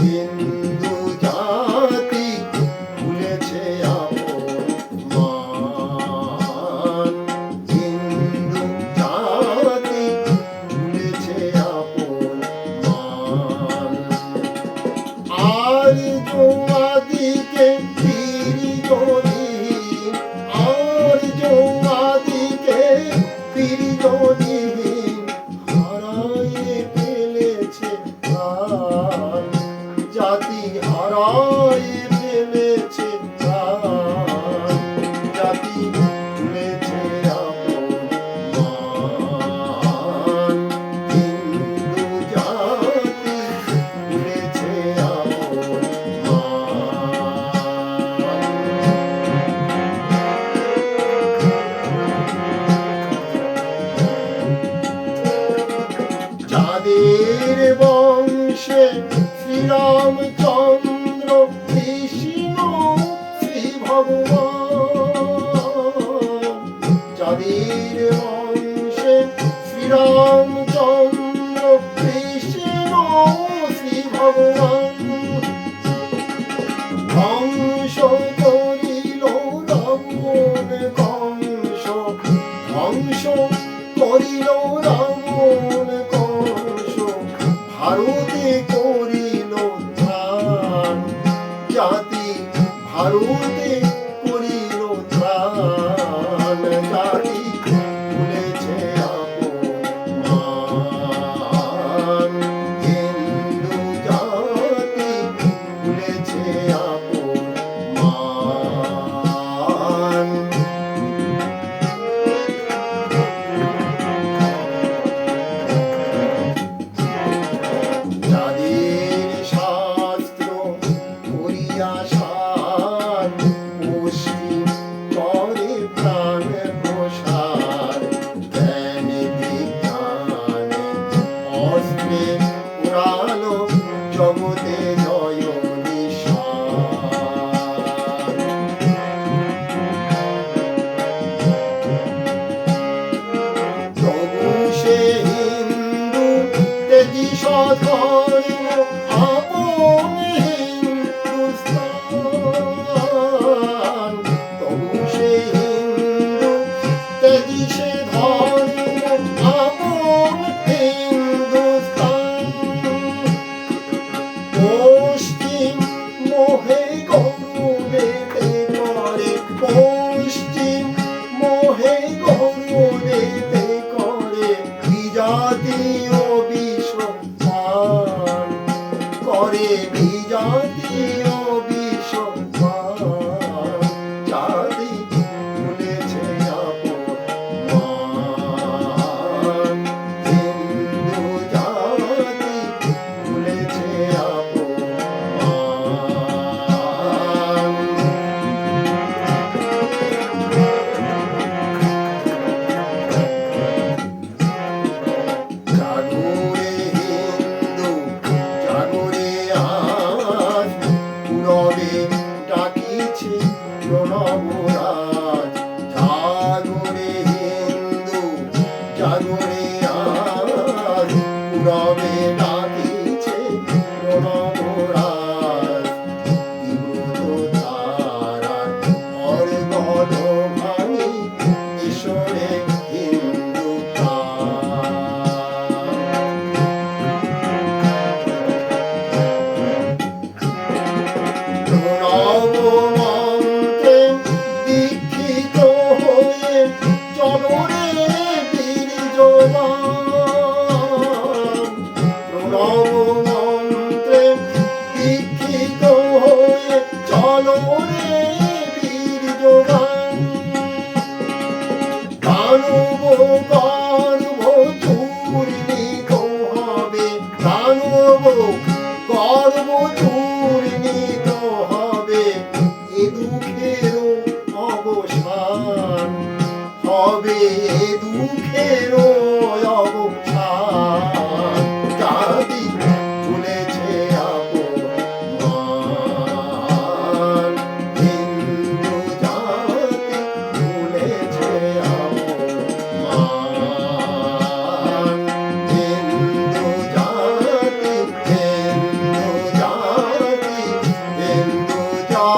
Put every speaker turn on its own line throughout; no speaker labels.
হিন্দু জাতি ভুলেছে আপন মান, হিন্দু জাতি ভুলেছে আপন মান। আর্য আদিকে ফিরি যদি, আর্য আদিকে ফিরি যদি, হারায়ে ফেলেছে প্রাণ, জাতি হারায়ে ফেলেছে প্রাণ, জাতি ভুলেছে আপন মান, হিন্দু জাতি ভুলেছে আপন মান। যাদের বংশে শ্রীরামচন্দ্র কৃষ্ণ শ্রী ভগবান, যাদের বংশে শ্রীরামচন্দ্র কৃষ্ণ শ্রী ভগবান, ধ্বংস করিল রাবণ কংস, ধ্বংস করিল রাবণ কংস, ভারতে করিল ত্রাণ, জাতি ভারতে করিল ত্রাণ, জাতি ভুলেছে আপন মান, হিন্দু জাতি ভুলেছে আপন মান। যাদের শাস্ত্র করিয়া সার, পশ্চিম করে প্রাণ প্রসার, জ্ঞান বিজ্ঞানে অস্ত্রে পুরালো জগতে জয় নিশান। তবু সে হিন্দু তেজি সধর্ম আপন হিন্দুস্তান, তবু সে হিন্দু তেজি সে ধর্ম আপন হিন্দুস্তান। পশ্চিম মোহে গৌরবেতে করে, পশ্চিম মোহে গৌরবেতে করে, বিজাতীয় বিশ্বমান করে, বিজাতীয় বিশ্বমান, জাতি ভুলেছে আপন মান, হিন্দু জাতি ভুলেছে আপন মান। জাগরে হিন্দু জাগরে আজ, পুরনো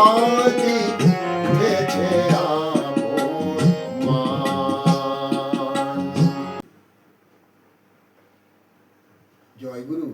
জাতি ভুলেছে আপন মান। জয় গুরু।